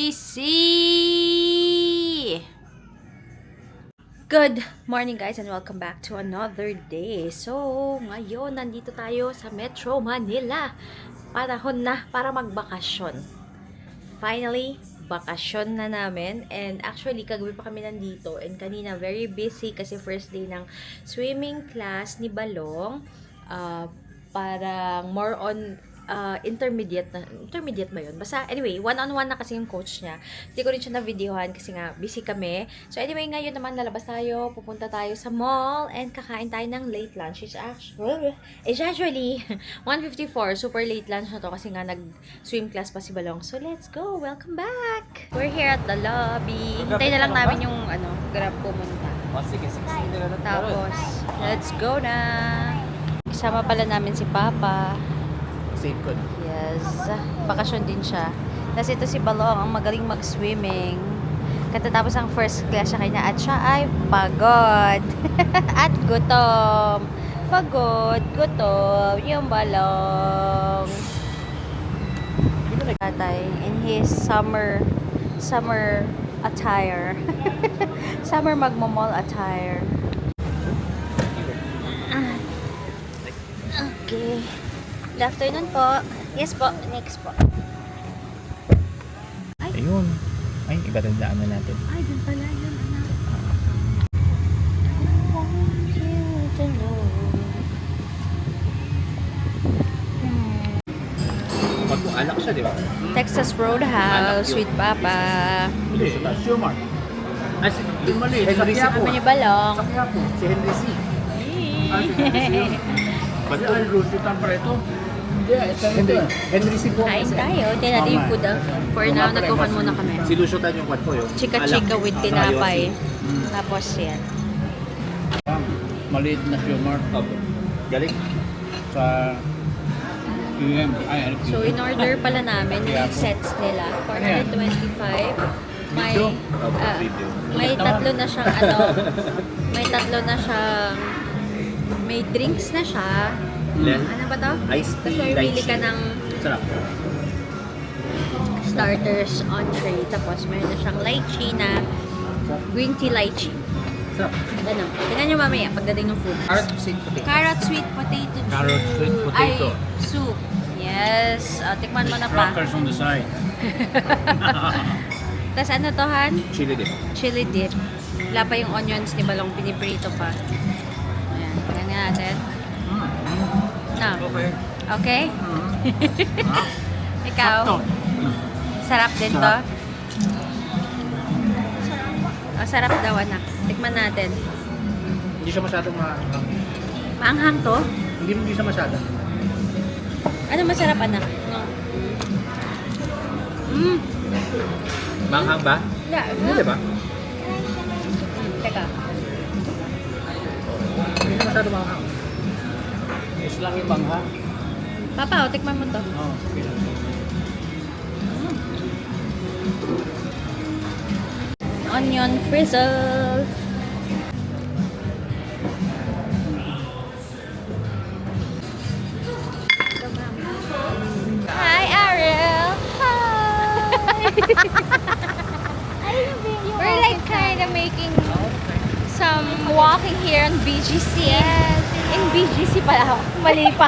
BGC! Good morning guys and welcome back to another day. So, ngayon nandito tayo sa Metro Manila. Panahon na para magbakasyon. Finally, bakasyon na namin. And actually, kagabi pa kami nandito. And kanina, very busy kasi first day ng swimming class ni Balong. Parang more on intermediate ba yun? Basta, anyway, one-on-one na kasi yung coach niya. Hindi ko rin siya na-videohan kasi nga, busy kami. So, anyway, ngayon naman, lalabas tayo, pupunta tayo sa mall, and kakain tayo ng late lunch. It's actually 1:54. Super late lunch na to kasi nga, nag-swim class pa si Balong. So, let's go! Welcome back! We're here at the lobby. Hintay na lang namin yung, Grab pumunta. Sige, 16 na lang. Tapos, let's go na! Kasama pala namin si Papa. Safe ko. Yes. Bakasyon din siya. Tapos ito si Balong, ang magaling mag-swimming. Katatapos ang first class siya kanya at siya ay pagod. At gutom. Pagod, gutom, yung Balong. Tatay in his summer attire. Summer magmamall attire. Okay. Good afternoon po. Yes po. Next po. Ayun. Ay, iba rin daanan natin. Ay, dun pala yun, anak. I want you to know. Mag-alak siya, di ba? Texas Roadhouse with Papa. Hindi, Schumer. Ah, yung mali. Henry C. Kami ni Balong. Si Henry C. Basta ang Rosita pa ito. Henry C. po. Kain tayo. Tingnan natin yung food. For now, nagkukan muna kami. Silusutan yung kwan ko yun. Chika-chika with tinapay. Tapos yan. Maliit na humor Opo. Galing. sa UM. So, in order pala namin yung sets nila. 425. May tatlo na siyang may drinks na siya. Ano ba to? Iced Tapos tea, mamili ka lychee. ng Sarap. starters, entree. Tapos meron na siyang lychee na green tea lychee. Sarap. Ganun. Tingnan nyo mamaya pagdating ng food. Carrot sweet potato. Carrot sweet potato Carrot sweet potato. Ay, soup. Yes. Tikman mo na pa. Crackers on the side. Tapos ano to, Han? Chili dip. Chili dip. Wala pa yung onions ni Balong, piniprito pa. Ayan. Tingnan natin. Ah. Okay. Okay? Ikaw? Sakto. Sarap din to? Sarap. Sarap daw, anak. Tikman natin. Hindi siya masyadong Maanghang to? Hindi siya masyado. Ano masarap, anak? No. Manghang ba? Yeah, Hindi ba? Teka. Hindi siya masyado manghang. Is lang yung bangha. Papa, tikman mo to. Oh. Onion frizzle. Hi, Ariel. Hi. We're like kind of making some walking here in BGC. Yes. In BGC pala. Mali pa.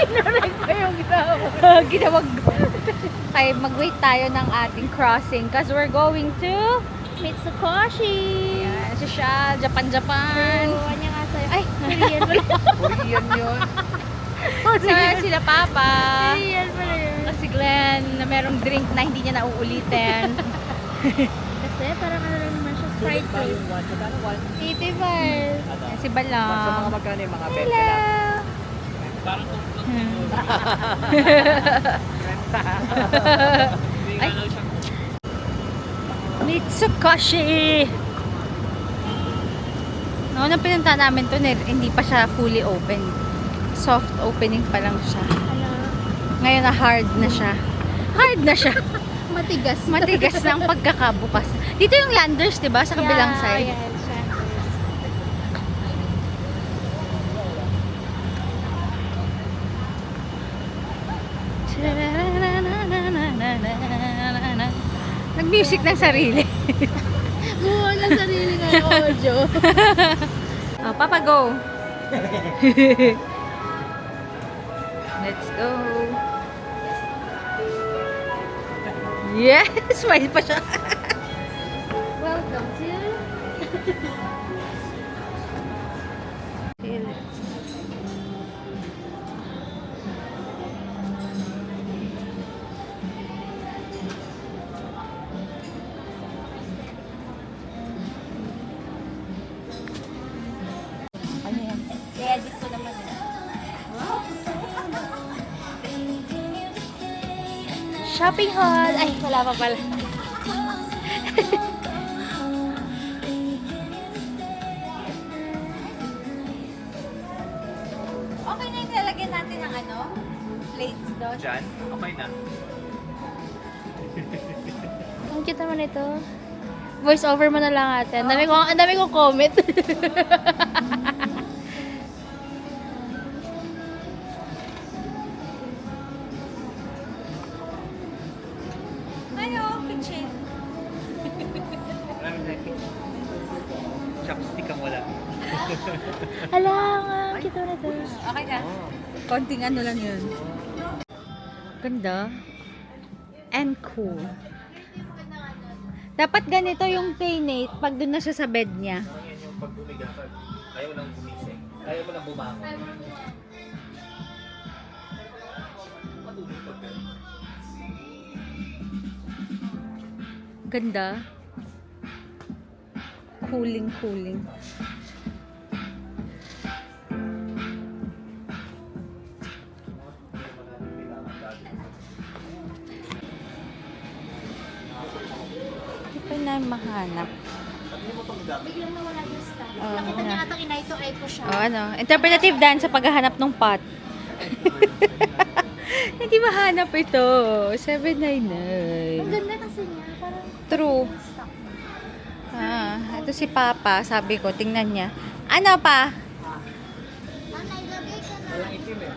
Kinarek pa yung ginawag. Okay, mag-wait tayo ng ating crossing because we're going to Mitsukoshi. Yan, siya, Japan. Ano nga sa'yo? Ay, Korean pala. Korean yun. So, sila Papa. Ayan pala yun. Si Glenn na merong drink na hindi niya nauulitin. Kasi parang ano lang naman siya, Sprite Coke. 85. Yan, si Balang. Mga magkano yung mga bed Hello. Ay. Mitsukoshi. Noon na pinunta namin to, hindi pa siya fully open. Soft opening pa lang siya. Ngayon na hard na siya. Hard na siya. Matigas. Matigas na ang pagkakabukas. Dito yung landers, 'di ba, sa kabilang side? Ayan siya. Nag-music ng sarili. Gumawa ng sarili nga yung audio. Oh, Papa, go! Let's go! Yes! Smile pa siya. Welcome to... Ano yan? I-edit ko naman yan. Shopping haul! Ay, wala pa pala. Okay na yung lalagyan natin ng ano? Plates doon. Diyan? Okay na. Ang cute naman ito. Voice over mo na lang ate. Ang dami kong comment. Ano? Kitchen. Chopstick ang wala. Ala, ang cute naman ito. Okay na. Konting ano lang yun. Ganda. And cool. Dapat ganito yung playmate pag doon na siya sa bed niya. Yan yung pag bumigasan. Ayaw nang gumising. Ayaw mo nang bumangon. Ganda. Cooling, cooling. Hindi pa na mahanap. Biglang nawala yung stuff. Oo, Nakita na. niya ata inay to ay ko siya. O ano, interpretative dance sa paghahanap ng pot. Hindi mahanap ito. 799. Ang ganda kasi niya. Parang True. stuff. Ito si Papa, sabi ko, tingnan niya. Ano pa? Nanay, lagay ka na.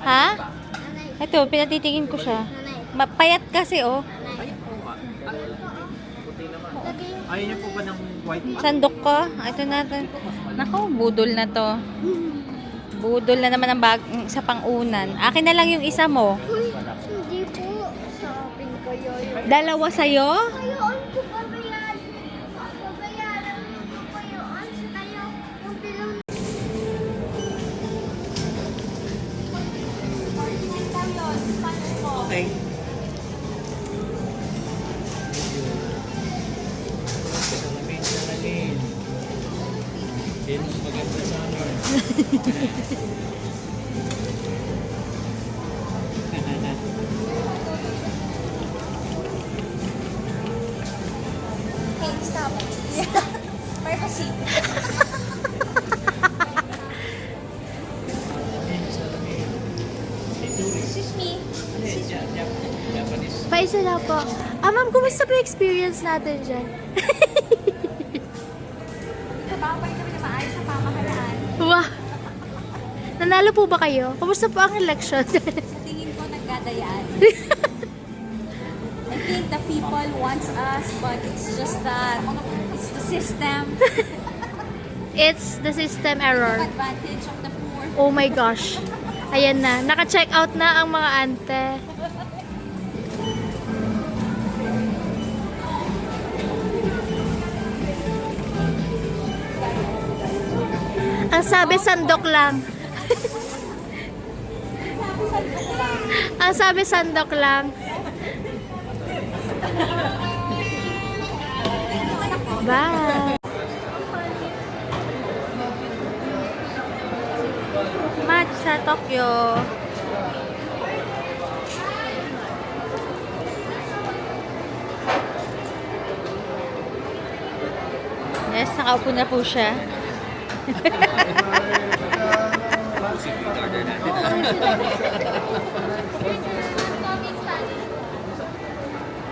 Ha? Nanay, Ito, pinatitingin ko siya. nanay. Payat kasi, oh. Lagay yung Ayaw niyo po ba ng white? Sandok ko. Ito natin. Nako, budol na to. Budol na naman ang sa pangunan. Akin na lang yung isa mo. Uy, hindi po. Shopping kayo yun. Dalawa sa'yo? Kayoon ko babayaran. Babayaran ko kayoon sa kayo. Yung bilong Okay. Salamin, salamin. Sino maganda sa amin? Hey, stop. Privacy. Excuse me. Japanese. Paisa na po. Ma'am, kumusta po yung experience natin dyan? Babalik kami na maayos sa pamahalaan. Wow! Nanalo po ba kayo? Kumusta po ang election? Sa tingin ko, nagdadayaan. I think the people wants us, but it's just that it's the system, It's the system error. advantage of the poor. Oh my gosh. Ayan na. Naka-check out na ang mga ante. Ang sabi sandok lang. Ang sabi sandok lang. Bye. Matcha Tokyo. Yes, nakaupo na po siya.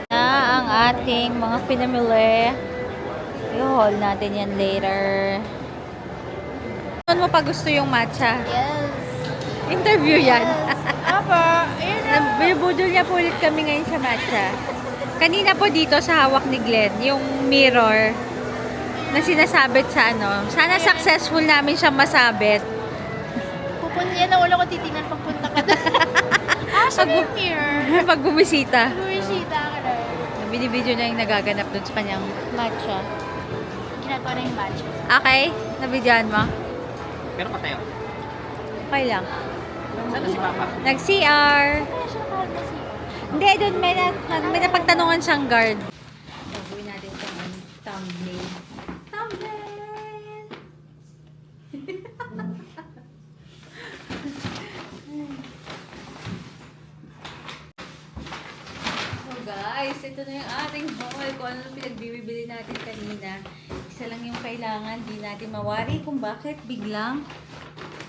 Na ang ating mga pinamili. I-haul natin yan later. Saan mo pa gusto yung matcha? Yes. Interview yan. Apa, ayun na. Binubudol niya po ulit kami ngayon sa matcha. Kanina po dito sa hawak ni Glenn, yung mirror na sinasabit sa ano. Sana successful namin siyang masabit. Pupunta yan ang ulo ko titingnan pagpunta ka na. Saan yung mirror? Pag bumisita. Bumisita ka na. Binibideo niya yung nagaganap doon sa kanyang matcha. Ginagawa na yung match. Okay? Nabidyan mo? Pero pa tayo. Okay lang. Saan na si Papa? Nag-CR. Kaya siya nakahal na siya. Hindi, doon may napagtanungan siyang guard. Gagawin natin itong thumbnail. Thumbnail! So guys, ito na yung ating haul. Kung ano pinagbibili natin kanina. Isa lang yung kailangan. Di natin mawari kung bakit biglang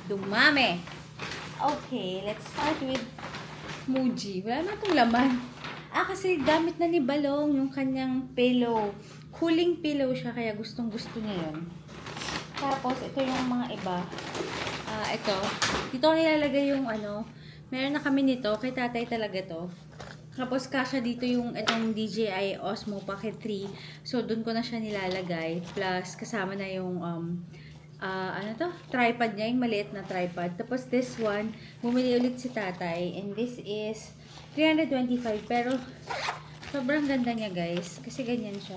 dumami. Okay, let's start with Muji. Wala na itong laman. Kasi gamit na ni Balong yung kanyang pillow. Cooling pillow siya, kaya gustong gusto niya yun. Tapos, ito yung mga iba. Ito. Dito ko nilalagay yung ano. Meron na kami nito. Kay tatay talaga to. Tapos, kasha dito yung itong DJI Osmo Pocket 3. So, dun ko na siya nilalagay. Plus, kasama na yung tripod niya, yung maliit na tripod. Tapos this one, bumili ulit si tatay. And this is 325. Pero, sobrang ganda niya guys. Kasi ganyan siya.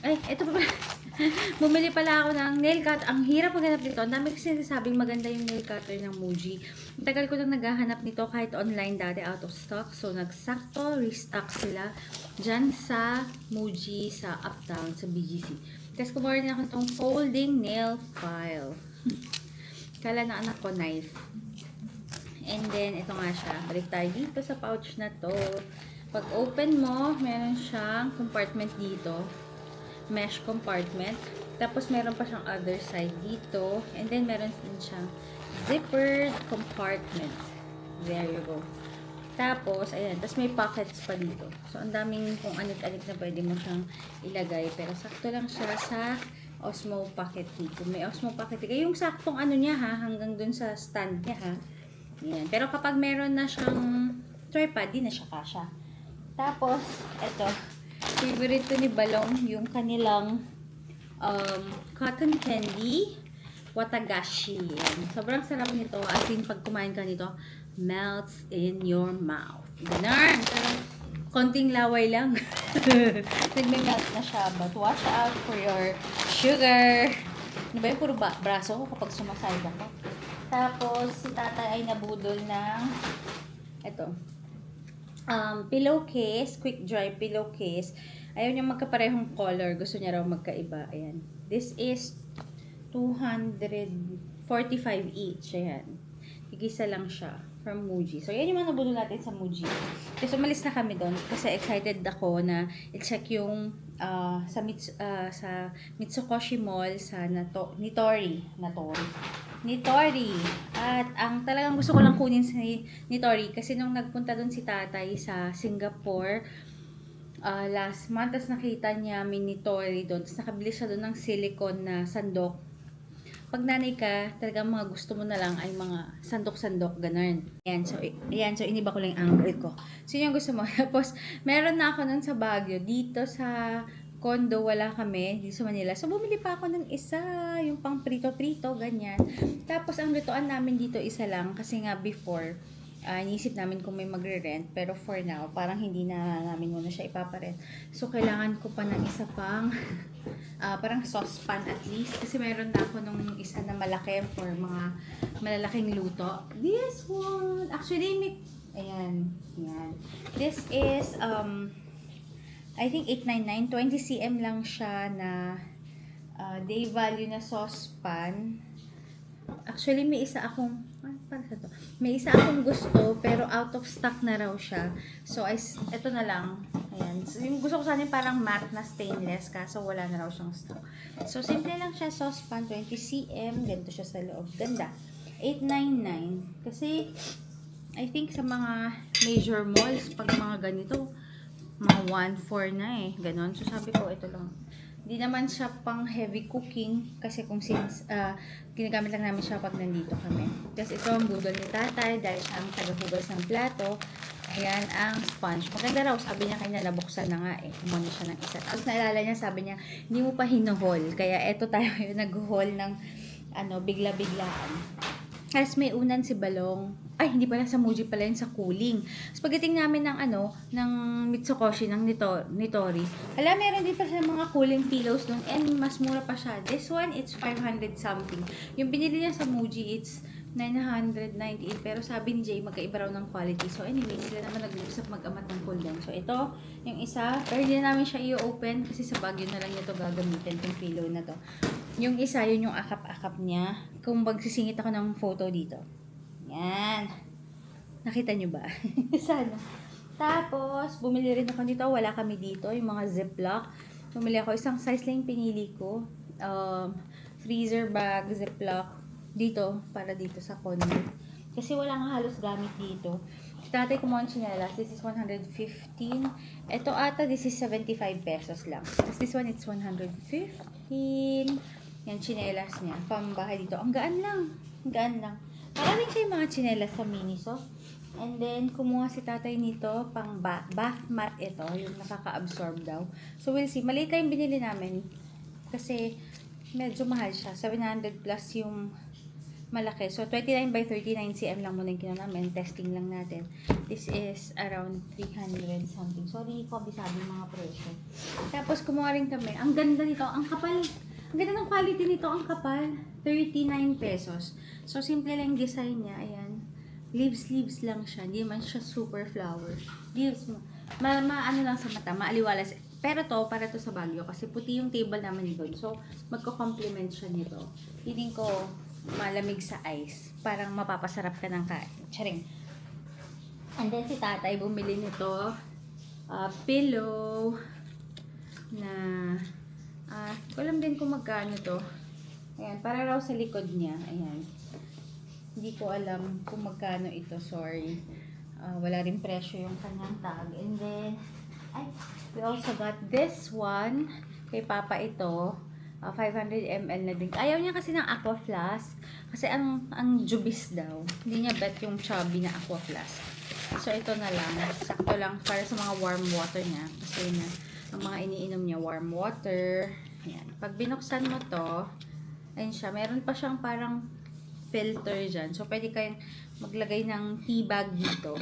Ay, ito pa pala. Bumili pala ako ng nail cut. Ang hirap maghanap nito. Ang dami kasi nasabing maganda yung nail cutter ng Muji. Tagal ko nang naghahanap nito kahit online dati out of stock. So, nagsakto, restock sila dyan sa Muji, sa Uptown, sa BGC. Tapos kumuha rin ako itong folding nail file. Kala na anak ko knife. And then, ito nga siya. Balik tayo dito sa pouch na to. Pag open mo, meron siyang compartment dito. Mesh compartment. Tapos, meron pa siyang other side dito. And then, meron din siyang zippered compartment. There you go. Tapos, ayan. Tapos, may pockets pa dito. So, ang daming kung anik-anik na pwede mo siyang ilagay. Pero, sakto lang siya sa Osmo Pocket dito. May Osmo Pocket dito. Yung saktong ano niya ha, hanggang dun sa stand niya ha. Ayan. Pero, kapag meron na siyang tripod, di na siya kasha. Tapos, eto. Favorite to ni Balong, yung kanilang cotton candy Watagashi. Yan. Sobrang sarap nito. As in, pag kumain ka nito, melts in your mouth. Ganun. Konting laway lang. Nagme-melt na siya. But watch out for your sugar. Ano ba yung puro braso ko kapag sumaside ako? Tapos, si tatay ay nabudol ng eto. Pillowcase. Quick dry pillowcase. Ayaw niya magkaparehong color. Gusto niya raw magkaiba. Ayan. This is 245 each. Ayan. Tigisa lang siya from Muji. So, yan yung mga nabudol natin sa Muji. Kasi umalis na kami doon kasi excited ako na i-check yung sa Mitsukoshi Mall sa Nitori. At ang talagang gusto ko lang kunin sa Nitori kasi nung nagpunta doon si tatay sa Singapore last month, tapos nakita niya may Nitori doon. Tapos nakabili siya doon ng silicone na sandok. Pag nanay ka, talagang mga gusto mo na lang ay mga sandok-sandok, ganun. Ayan, so iniba ko lang yung angle ko. So, yun yung gusto mo. Tapos, meron na ako nun sa Baguio. Dito sa condo, wala kami. Dito sa Manila. So, bumili pa ako ng isa. Yung pang prito-prito, ganyan. Tapos, ang lutuan namin dito isa lang. Kasi nga, before, iniisip namin kung may magre-rent. Pero for now, parang hindi na namin muna siya ipaparent. So, kailangan ko pa ng isa pang parang saucepan at least. Kasi meron na ako nung isa na malaki for mga malalaking luto. This one, actually, ayan. This is, I think 899. 20 cm lang siya na day value na saucepan. Actually, may isa akong gusto, pero out of stock na raw siya. So, ito na lang. Ayan. So, yung gusto ko sana yung parang matte na stainless, kaso wala na raw siyang stock. So, simple lang siya, saucepan, 20 cm. Ganito siya sa loob. Ganda. 899. Kasi, I think sa mga major malls, pag mga ganito, mga 1.4 na eh. Ganon. So, sabi ko, ito lang. Di naman siya pang heavy cooking kasi kung since ginagamit lang namin siya pag nandito kami. Tapos ito ang budol ni tatay dahil siya ang tagahugas ng plato. Ayan ang sponge. Maganda raw, sabi niya kanya nabuksan na nga eh. Kumuha siya ng isa. Tapos naalala niya, sabi niya, hindi mo pa hinuhol. Kaya eto tayo yung nag-haul ng bigla-biglaan. Tapos may unan si Balong. Ay, hindi pala sa Muji pala yun, sa Cooling. Tapos pagdating namin ng Mitsukoshi, ng Nitori. Hala, meron din pa siya mga cooling pillows dun. And mas mura pa siya. This one, it's 500 something. Yung binili niya sa Muji, it's 998. Pero sabi ni Jay, magkaiba raw ng quality. So anyway, sila naman nag-usap mag-amat ng cooldown. So ito, yung isa. Pero hindi na namin siya i-open kasi sa Baguio na lang ito gagamitin, itong pillow na to. Yung isa, yun yung akap-akap niya. Kung magsisingit ako ng photo dito. Yan. Nakita nyo ba? Sana. Tapos, bumili rin ako dito. Wala kami dito. Yung mga Ziploc. Bumili ako. Isang size lang yung pinili ko. Freezer bag, Ziploc. Dito. Para dito sa condo. Kasi wala nga halos gamit dito. Tatay kumuha ng chinelas. This is 115. Ito ata, this is 75 pesos lang. Tapos this one, it's 115. Yan, chinelas niya. Pambahay dito. Ang gaan lang. Ang gaan lang. Maraming siya yung mga chinelas sa Miniso. And then, kumuha si tatay nito pang bath mat ito. Yung nakaka-absorb daw. So, we'll see. Maliit lang yung binili namin. Kasi, medyo mahal siya. 700 plus yung malaki. So, 29 by 39 cm lang muna yung kinuha namin. Testing lang natin. This is around 300 something. Sorry, ko bisado yung mga presyo. Tapos, kumuha rin kami. Ang ganda nito. Ang kapal. Ang ganda ng quality nito. Ang kapal. 39 pesos. So, simple lang yung design niya. Ayan. Leaves lang siya. Hindi man siya super flower. Leaves mo. Ano lang sa mata. Maaliwalas. Pero to, para to sa Baguio. Kasi puti yung table naman doon. So, magko-complement siya nito. Feeling ko, malamig sa ice. Parang mapapasarap ka ng kain. Charing. And then, si tatay bumili nito. Pillow. Na, walang din kung magkano to. Ayan, para raw sa likod niya. Ayan. Hindi ko alam kung magkano ito. Sorry. Wala rin presyo yung kanyang tag. And then, we also got this one. Kay Papa ito. 500 ml na din. Ayaw niya kasi ng aqua flask. Kasi ang jubis daw. Hindi niya bet yung chubby na aqua flask. So, ito na lang. Sakto lang para sa mga warm water niya. Kasi ang mga iniinom niya, warm water. Ayan. Pag binuksan mo to, ayun siya. Meron pa siyang parang filter dyan. So, pwede kayong maglagay ng tea bag dito.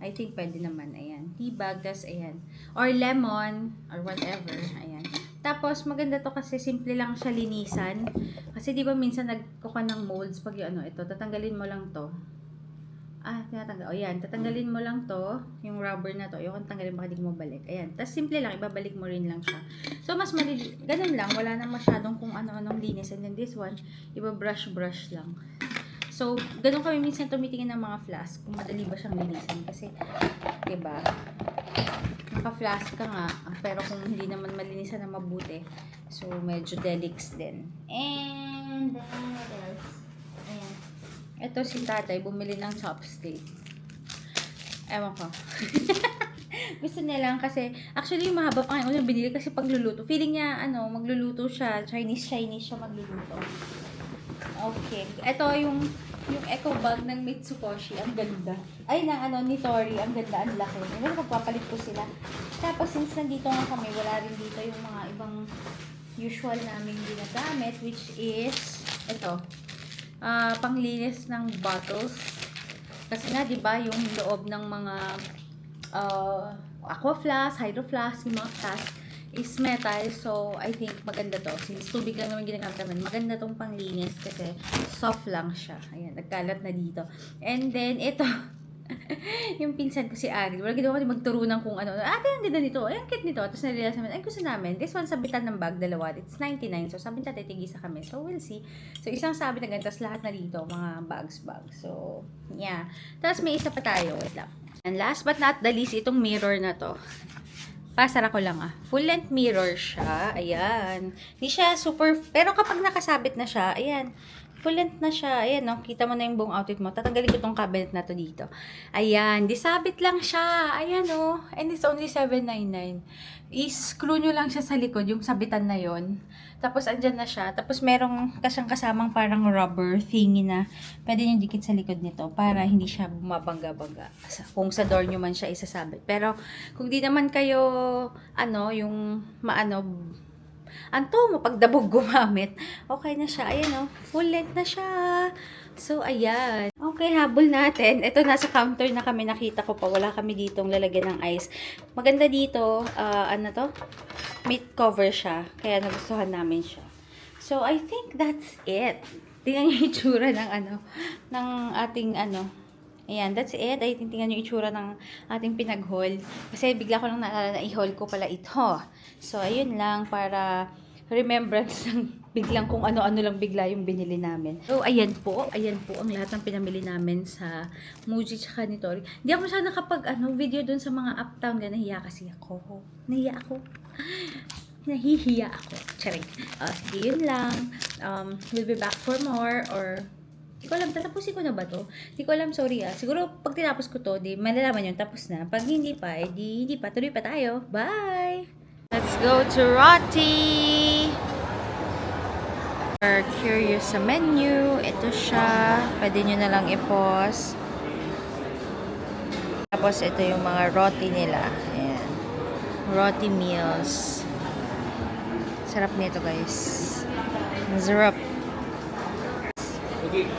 I think pwede naman. Ayan. Tea bag, tas ayan. Or lemon, or whatever. Ayan. Tapos, maganda to kasi simple lang siya linisan. Kasi di ba minsan nagkukuha ng molds pag yung ito. Tatanggalin mo lang to. Tinatanggal. O yan, tatanggalin mo lang to, yung rubber na to. Yung tanggalin baka di mo mabalik. Ayan. Tapos simple lang, ibabalik mo rin lang siya. So, mas ganun lang. Wala na masyadong kung ano-anong linis. And then this one, ibabrush lang. So, ganun kami minsan tumitingin ng mga flask. Kung madali ba siyang linisan. Kasi, diba, naka-flask ka nga. Pero kung hindi naman malinisan na mabuti. So, medyo delix din. And then, what else? Ayan. Ito si tatay, bumili ng chopstick. Ewan ko. Gusto niya lang kasi, actually, mahaba pa yung binili kasi pagluluto. Feeling niya, magluluto siya. Chinese siya magluluto. Okay. Ito yung eco bag ng Mitsukoshi. Ang ganda. Ay, ng Nitori. Ang ganda, ang laki. Ngayon, magpapalit ko sila. Tapos, since nandito nga kami, wala rin dito yung mga ibang usual namin ginagamit, which is, ito. Panglinis ng bottles. Kasi nga, di ba, yung loob ng mga aqua flask, hydro flask, yung mga flask is metal. So, I think maganda to. Since tubig lang naman ginagamit naman, maganda tong panglinis kasi soft lang siya. Ayan, nagkalat na dito. And then, ito, yung pinsan ko si Ari, wala ginawa ko magturo ng kung ano. Ate, ang ganda nito. Ay, ang cute nito. Tapos narealize namin, ay, gusto namin. This one, sabitan ng bag, dalawa. It's 99. So, sabi natin, tigisa kami. So, we'll see. So, isang sabit na ganito. Tapos lahat na dito, mga bags. So, yeah. Tapos may isa pa tayo. Wait lang. And last but not the least, itong mirror na to. Pasara ko lang Full length mirror siya. Ayan. Hindi siya super, pero kapag nakasabit na siya, ayan. Full length na siya. Ayan, no? Kita mo na yung buong outfit mo. Tatanggalin ko tong cabinet na to dito. Ayan, disabit lang siya. Ayan, no? And it's only $7.99. I-screw nyo lang siya sa likod, yung sabitan na yon. Tapos, andyan na siya. Tapos, merong kasamang parang rubber thingy na pwede nyo dikit sa likod nito para hindi siya bumabangga-bangga. Kung sa door nyo man siya isasabit. Pero, kung di naman kayo, yung mapagdabog gumamit. Okay na siya. Ayan, full length na siya. So, ayan. Okay, habol natin. Ito, nasa counter na kami. Nakita ko pa. Wala kami ditong lalagyan ng ice. Maganda dito, meat cover siya. Kaya nagustuhan namin siya. So, I think that's it. Tingnan yung itsura ng ating Ayan, that's it. I think tingnan yung itsura ng ating pinag-haul. Kasi bigla ko lang naalala na i-haul ko pala ito. So, ayun lang para remembrance ng biglang kung ano-ano lang bigla yung binili namin. So, ayan po ang lahat ng pinamili namin sa Muji tsaka ni Tori. Hindi ako masyadong video dun sa mga uptown. Nahiya kasi ako. Nahiya ako. Charing. Sige, yun lang. We'll be back for more or hindi ko alam, tatapusin ko na ba to? Hindi ko alam, sorry Siguro, pag tinapos ko to, di malalaman yun, tapos na. Pag hindi pa, hindi pa, tuloy pa tayo. Bye! Let's go to Roti! Or curious sa menu. Ito siya. Pwede nyo na lang i-pause. Tapos, ito yung mga roti nila. Ayan. Roti meals. Sarap nito, guys. Masarap.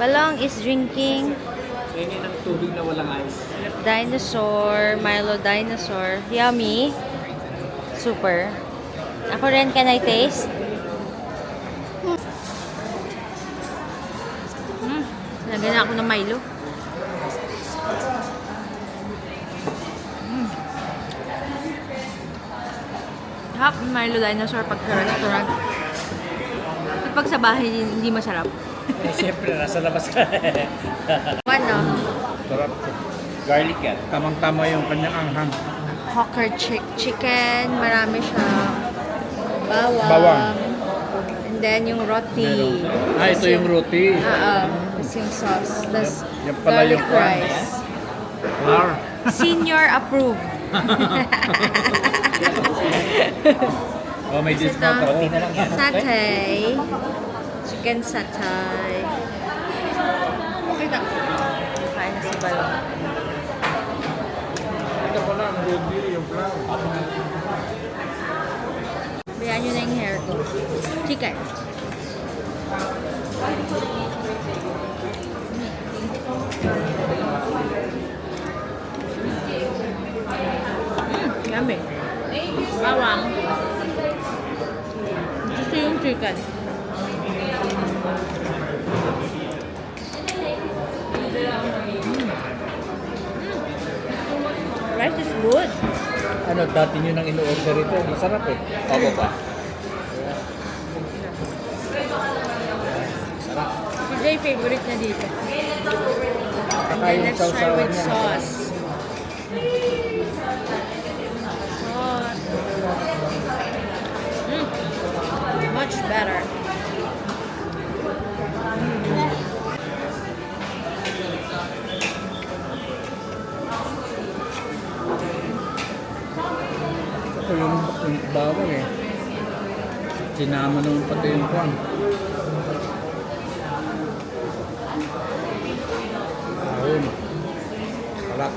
Balong is drinking Ngayon ng tubig na walang ice. dinosaur, Milo dinosaur. Yummy. Super. Ako rin, can I taste? Lagyan na ako ng Milo. Hap, Milo dinosaur pag sa restaurant. Pag sa bahay, hindi masarap. Eh, siyempre, nasa labas ka. Ano? Sarap. Garlic yan. Tamang-tama yung kanyang anghang. Hawker chicken, marami siya. Bawang. Bawang. And then yung roti. Ito yung roti. Tapos yung sauce. Tapos Yan pala garlic yung rice. Senior approved. Oh, may discount ako. Satay. Chicken satay. Okay na. Kain na si Balong. Ito pala ang roti, yung brown. Bayan nyo na yung hair ko. Chicken. Yummy. Bawang. Gusto yung chicken. Rice is good. Ano, dati nyo nang ino-order ito. Masarap eh. Opo pa. Sarap. Si Jay, favorite na dito. And Saka then yung let's try sausawan with niya. sauce. Sauce. Much better. Ito yung bawang eh. Sinama naman pati yung kwan. Ayun. Sarap.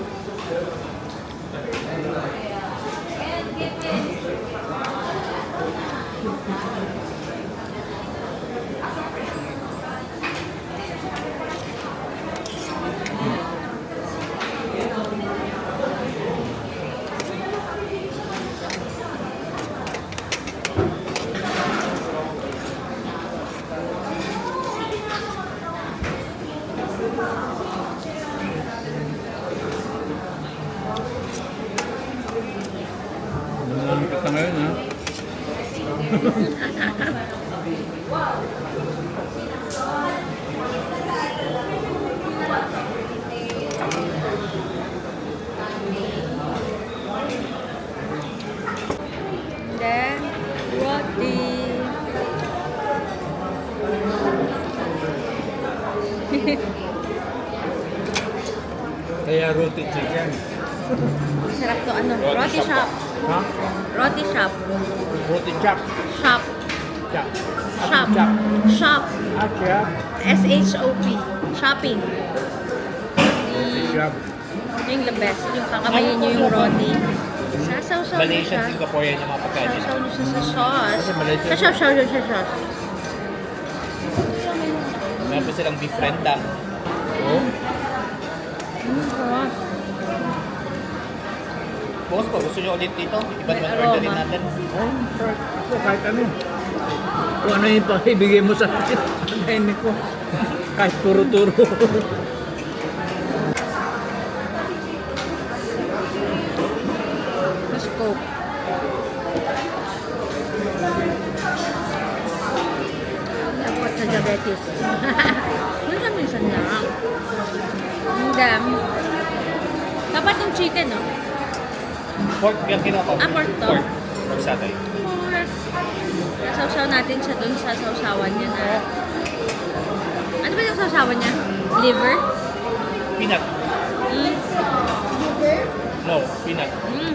Namimikat na ngayon ha. Then, roti. Kaya roti chicken. Sarap to, ano, Roti roti shop. shop. Ha? Roti shop. Roti chop. Shop. Chop. Shop. Chop. Shop. Ah, chop. S-H-O-P. Shopping. Chop. Yung the best. Yung kakamayin nyo yung roti. Sasaw-saw nyo Malaysian, siya. Singaporean yung mga pagkain nila. Sasaw nyo siya sa sauce. Kasi Malaysian. Sasaw nyo siya sa sauce. Meron pa silang beef rendang. Oh. Sauce. Boss po, gusto nyo ulit dito? Iba May naman aroma. orderin natin. Oh, ako kahit ano. Kung ano yung pakibigay mo sa akin, kainin ko. Kahit turo-turo. Mas coke. Dapat sa diabetes. Minsan lang. Hindi. Dapat yung chicken, no? Pork, yung kinuha ko. Ah, pork to? Pork. Pork satay. Sasawsaw natin siya dun sa sawsawan niya na... Ano ba yung sawsawan niya? Liver? Peanut. Mm. No, peanut. Mm.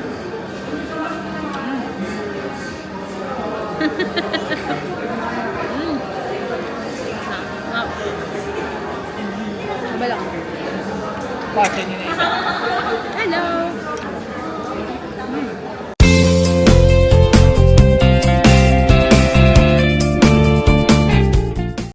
Mm. Sarap. Sabay lang. Pasin yun